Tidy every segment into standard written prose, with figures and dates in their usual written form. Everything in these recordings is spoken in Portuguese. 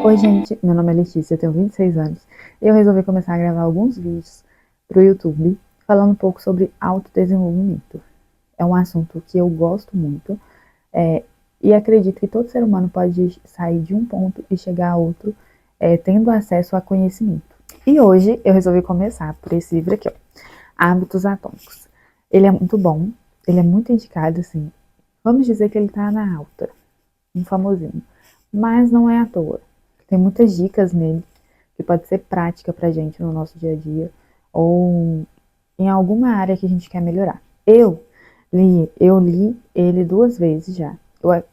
Oi gente, meu nome é Letícia, eu tenho 26 anos e eu resolvi começar a gravar alguns vídeos para o YouTube falando um pouco sobre autodesenvolvimento. É um assunto que eu gosto muito e acredito que todo ser humano pode sair de um ponto e chegar a outro tendo acesso a conhecimento. E hoje eu resolvi começar por esse livro aqui, ó, Hábitos Atômicos. Ele é muito bom, ele é muito indicado, assim, vamos dizer que ele tá na alta, um famosinho, mas não é à toa. Tem muitas dicas nele que pode ser prática pra gente no nosso dia a dia ou em alguma área que a gente quer melhorar. Eu li ele 2 vezes já.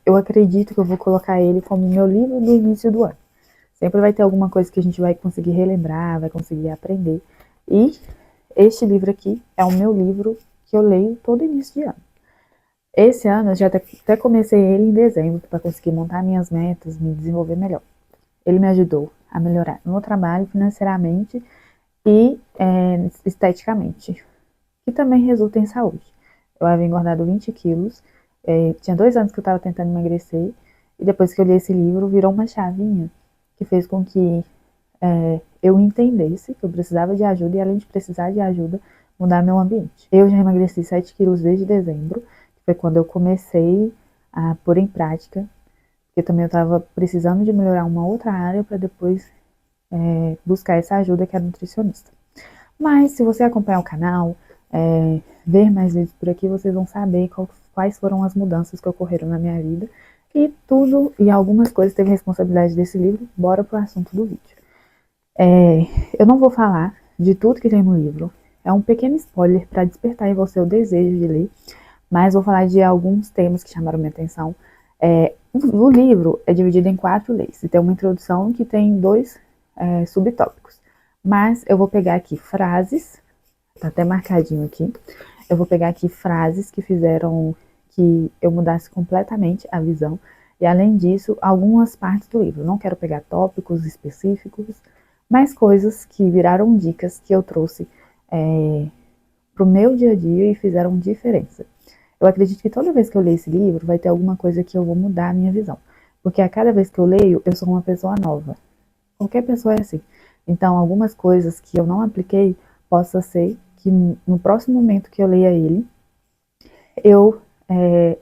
Eu acredito que eu vou colocar ele como meu livro do início do ano. Sempre vai ter alguma coisa que a gente vai conseguir relembrar, vai conseguir aprender. E este livro aqui é o meu livro que eu leio todo início de ano. Esse ano eu já até comecei ele em dezembro para conseguir montar minhas metas, me desenvolver melhor. Ele me ajudou a melhorar no trabalho, financeiramente e esteticamente, que também resulta em saúde. Eu havia engordado 20 quilos, tinha 2 anos que eu estava tentando emagrecer, e depois que eu li esse livro, virou uma chavinha que fez com que eu entendesse que eu precisava de ajuda e, além de precisar de ajuda, mudar meu ambiente. Eu já emagreci 7 quilos desde dezembro, que foi quando eu comecei a pôr em prática, porque também eu estava precisando de melhorar uma outra área para depois buscar essa ajuda que é a nutricionista. Mas se você acompanhar o canal, ver mais vídeos por aqui, vocês vão saber quais foram as mudanças que ocorreram na minha vida. E tudo, e algumas coisas teve responsabilidade desse livro. Bora pro assunto do vídeo. Eu não vou falar de tudo que tem no livro. É um pequeno spoiler para despertar em você o desejo de ler. Mas vou falar de alguns temas que chamaram minha atenção. O livro é dividido em 4 leis. E tem uma introdução que tem 2 subtópicos. Mas eu vou pegar aqui frases, tá até marcadinho aqui. Eu vou pegar aqui frases que fizeram que eu mudasse completamente a visão. E além disso, algumas partes do livro. Não quero pegar tópicos específicos, mas coisas que viraram dicas que eu trouxe pro meu dia a dia e fizeram diferença. Eu acredito que toda vez que eu ler esse livro, vai ter alguma coisa que eu vou mudar a minha visão. Porque a cada vez que eu leio, eu sou uma pessoa nova. Qualquer pessoa é assim. Então, algumas coisas que eu não apliquei, possa ser que no próximo momento que eu leia ele, eu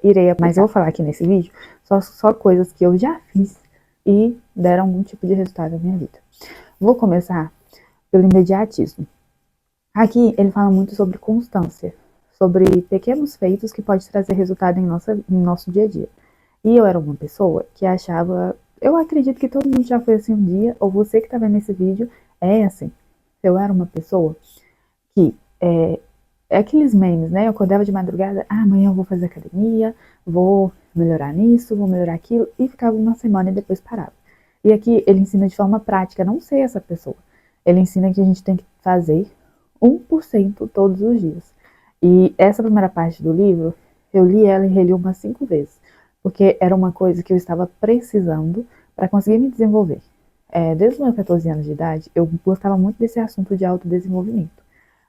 irei aplicar. Mas eu vou falar aqui nesse vídeo só coisas que eu já fiz e deram algum tipo de resultado na minha vida. Vou começar pelo imediatismo. Aqui ele fala muito sobre constância, sobre pequenos feitos que pode trazer resultado em nosso dia a dia. E eu era uma pessoa que achava, eu acredito que todo mundo já foi assim um dia, ou você que está vendo esse vídeo é assim. Eu era uma pessoa que, aqueles memes, né? Eu acordava de madrugada, amanhã eu vou fazer academia, vou melhorar nisso, vou melhorar aquilo, e ficava uma semana e depois parava. E aqui ele ensina de forma prática, não ser essa pessoa. Ele ensina que a gente tem que fazer 1% todos os dias. E essa primeira parte do livro, eu li ela e reli umas 5 vezes, porque era uma coisa que eu estava precisando para conseguir me desenvolver. Desde os meus 14 anos de idade, eu gostava muito desse assunto de autodesenvolvimento,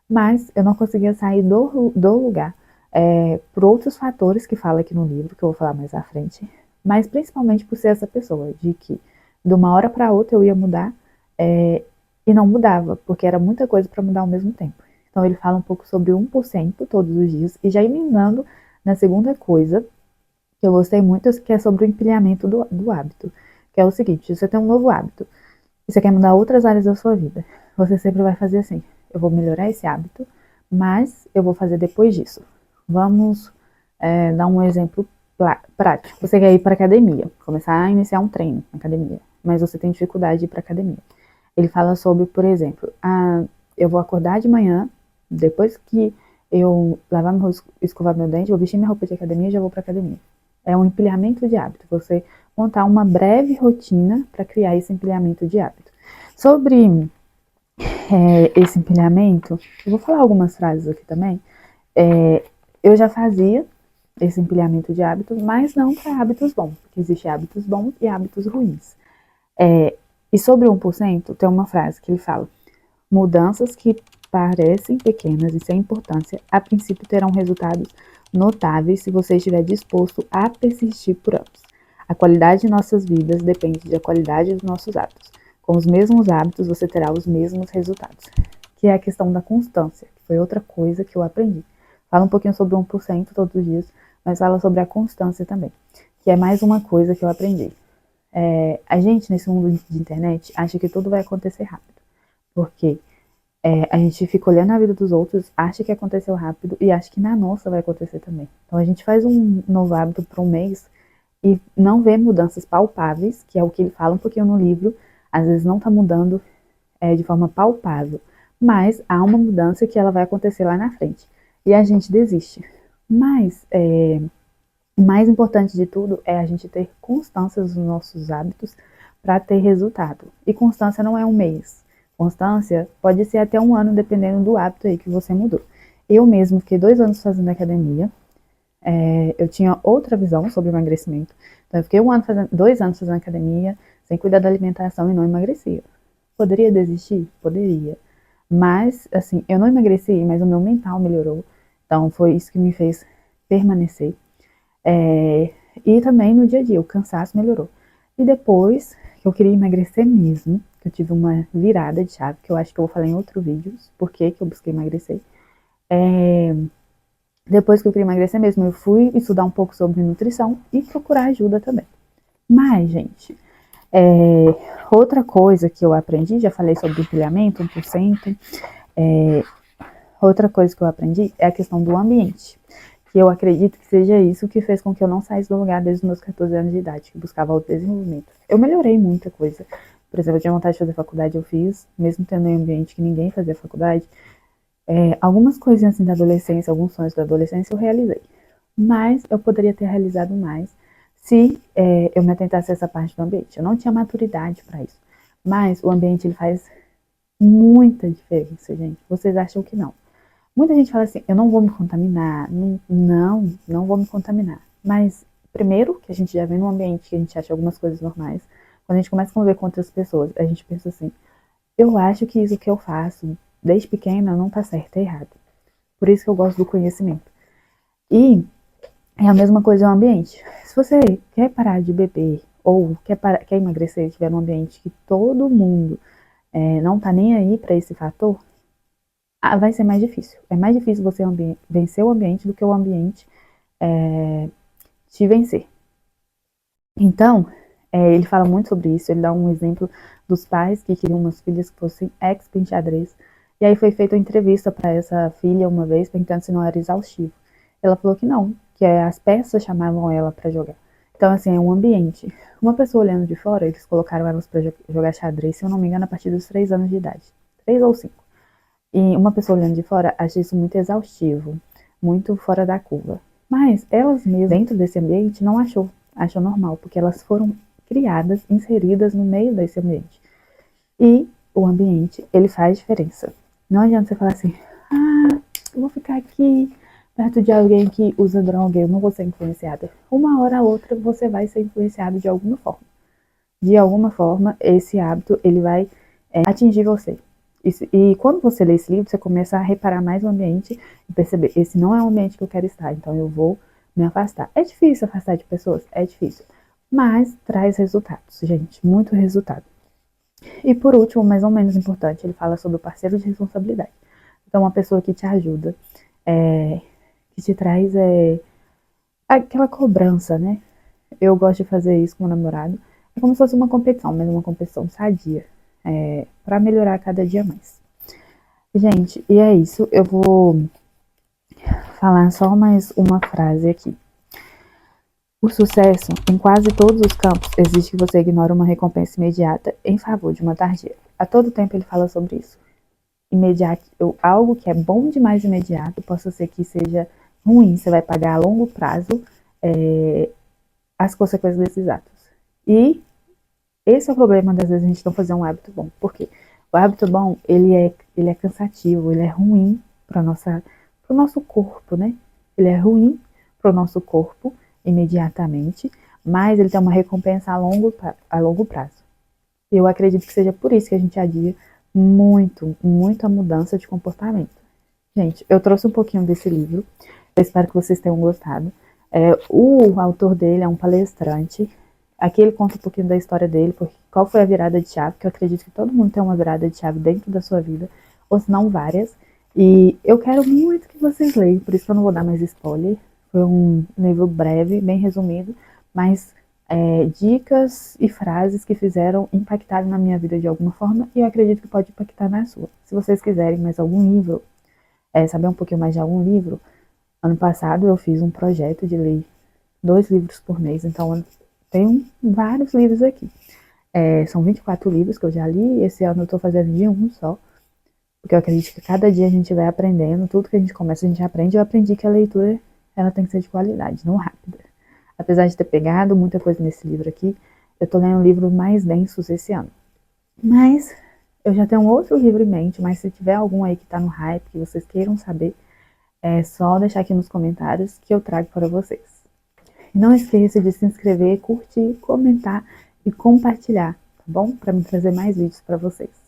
mas eu não conseguia sair do lugar por outros fatores que fala aqui no livro, que eu vou falar mais à frente, mas principalmente por ser essa pessoa, de que de uma hora para outra eu ia mudar e não mudava, porque era muita coisa para mudar ao mesmo tempo. Então ele fala um pouco sobre 1% todos os dias, e já emendando na segunda coisa, que eu gostei muito, que é sobre o empilhamento do hábito, que é o seguinte: se você tem um novo hábito, e você quer mudar outras áreas da sua vida, você sempre vai fazer assim: eu vou melhorar esse hábito, mas eu vou fazer depois disso. Vamos dar um exemplo prático. Você quer ir para academia, começar a iniciar um treino na academia, mas você tem dificuldade de ir para academia. Ele fala sobre, por exemplo, eu vou acordar de manhã, depois que eu lavar meu rosto, escovar meu dente, vou vestir minha roupa de academia e já vou para academia. É um empilhamento de hábito, você montar uma breve rotina para criar esse empilhamento de hábito. Sobre esse empilhamento, eu vou falar algumas frases aqui também. Eu já fazia esse empilhamento de hábitos, mas não para hábitos bons, porque existem hábitos bons e hábitos ruins. E sobre 1%, tem uma frase que ele fala: mudanças que parecem pequenas e sem importância, a princípio terão resultados notáveis se você estiver disposto a persistir por anos. A qualidade de nossas vidas depende da qualidade dos nossos hábitos. Com os mesmos hábitos, você terá os mesmos resultados. Que é a questão da constância, que foi outra coisa que eu aprendi. Fala um pouquinho sobre o 1% todos os dias, mas fala sobre a constância também, que é mais uma coisa que eu aprendi. A gente, nesse mundo de internet, acha que tudo vai acontecer rápido. Porque a gente fica olhando a vida dos outros, acha que aconteceu rápido e acha que na nossa vai acontecer também. Então a gente faz um novo hábito por um mês e não vê mudanças palpáveis, que é o que ele fala um pouquinho no livro. Às vezes não está mudando de forma palpável, mas há uma mudança que ela vai acontecer lá na frente. E a gente desiste. Mas o mais importante de tudo é a gente ter constância nos nossos hábitos para ter resultado. E constância não é um mês. Constância pode ser até um ano, dependendo do hábito aí que você mudou. Eu mesmo fiquei 2 anos fazendo academia. Eu tinha outra visão sobre emagrecimento. Então eu fiquei 2 anos fazendo academia, sem cuidar da alimentação e não emagrecia. Poderia desistir? Poderia. Mas, assim, eu não emagreci, mas o meu mental melhorou. Então foi isso que me fez permanecer. E também no dia a dia, o cansaço melhorou. E depois que eu queria emagrecer mesmo, que eu tive uma virada de chave, que eu acho que eu vou falar em outro vídeo, por que eu busquei emagrecer. Depois que eu queria emagrecer mesmo, eu fui estudar um pouco sobre nutrição e procurar ajuda também. Mas, gente, outra coisa que eu aprendi, já falei sobre empilhamento, 1%, outra coisa que eu aprendi é a questão do ambiente. Que eu acredito que seja isso que fez com que eu não saísse do lugar desde os meus 14 anos de idade, que buscava autodesenvolvimento. Eu melhorei muita coisa. Por exemplo, eu tinha vontade de fazer faculdade, eu fiz, mesmo tendo um ambiente que ninguém fazia faculdade. Algumas coisinhas assim da adolescência, alguns sonhos da adolescência eu realizei. Mas eu poderia ter realizado mais se eu me atentasse a essa parte do ambiente. Eu não tinha maturidade para isso. Mas o ambiente ele faz muita diferença, gente. Vocês acham que não? Muita gente fala assim, eu não vou me contaminar, não vou me contaminar. Mas, primeiro, que a gente já vem num ambiente que a gente acha algumas coisas normais. Quando a gente começa a conviver com outras pessoas, a gente pensa assim, eu acho que isso que eu faço desde pequena não tá certo, é errado. Por isso que eu gosto do conhecimento. E é a mesma coisa no ambiente. Se você quer parar de beber ou quer emagrecer e estiver num ambiente que todo mundo não tá nem aí para esse fator, vai ser mais difícil. É mais difícil você vencer o ambiente do que o ambiente te vencer. Então, ele fala muito sobre isso. Ele dá um exemplo dos pais que queriam umas filhas que fossem ex-penteadreiras. E aí foi feita uma entrevista para essa filha uma vez, perguntando se não era exaustivo. Ela falou que não, que as peças chamavam ela para jogar. Então, assim, é um ambiente. Uma pessoa olhando de fora, eles colocaram elas para jogar xadrez, se eu não me engano, a partir dos 3 anos de idade. 3 ou 5. E uma pessoa olhando de fora acha isso muito exaustivo, muito fora da curva. Mas elas mesmas, dentro desse ambiente, não acham normal, porque elas foram criadas, inseridas no meio desse ambiente. E o ambiente, ele faz diferença. Não adianta você falar assim, eu vou ficar aqui perto de alguém que usa droga, eu não vou ser influenciada. Uma hora ou outra você vai ser influenciado de alguma forma. De alguma forma, esse hábito, ele vai atingir você. E quando você lê esse livro, você começa a reparar mais no ambiente e perceber, esse não é o ambiente que eu quero estar, então eu vou me afastar. É difícil afastar de pessoas? É difícil. Mas traz resultados, gente, muito resultado. E por último, mais ou menos importante, ele fala sobre o parceiro de responsabilidade. Então, uma pessoa que te ajuda, que te traz aquela cobrança, né? Eu gosto de fazer isso com o namorado. É como se fosse uma competição, mas uma competição sadia. Para melhorar cada dia mais. Gente, e é isso. Eu vou falar só mais uma frase aqui. O sucesso, em quase todos os campos, exige que você ignore uma recompensa imediata em favor de uma tardia. A todo tempo ele fala sobre isso. Imediato, algo que é bom demais imediato, possa ser que seja ruim, você vai pagar a longo prazo as consequências desses atos. E esse é o problema das vezes a gente não fazer um hábito bom. Por quê? O hábito bom, ele é cansativo, ele é ruim para o nosso corpo, né? Ele é ruim para o nosso corpo imediatamente, mas ele tem uma recompensa a longo prazo. Eu acredito que seja por isso que a gente adia muito a mudança de comportamento. Gente, eu trouxe um pouquinho desse livro, eu espero que vocês tenham gostado. O autor dele é um palestrante, Aqui ele conta um pouquinho da história dele, porque qual foi a virada de chave, que eu acredito que todo mundo tem uma virada de chave dentro da sua vida, ou se não várias. E eu quero muito que vocês leiam, por isso que eu não vou dar mais spoiler. Foi um livro breve, bem resumido, mas dicas e frases que fizeram impactar na minha vida de alguma forma, e eu acredito que pode impactar na sua. Se vocês quiserem mais algum livro, saber um pouquinho mais de algum livro, ano passado eu fiz um projeto de ler 2 livros por mês, então eu tenho vários livros aqui. São 24 livros que eu já li, e esse ano eu tô fazendo de um só, porque eu acredito que cada dia a gente vai aprendendo, tudo que a gente começa a gente aprende. Eu aprendi que a leitura ela tem que ser de qualidade, não rápida. Apesar de ter pegado muita coisa nesse livro aqui, eu tô lendo livros mais densos esse ano. Mas eu já tenho um outro livro em mente, mas se tiver algum aí que tá no hype, que vocês queiram saber, é só deixar aqui nos comentários que eu trago para vocês. E não esqueça de se inscrever, curtir, comentar e compartilhar, tá bom? Para me trazer mais vídeos para vocês.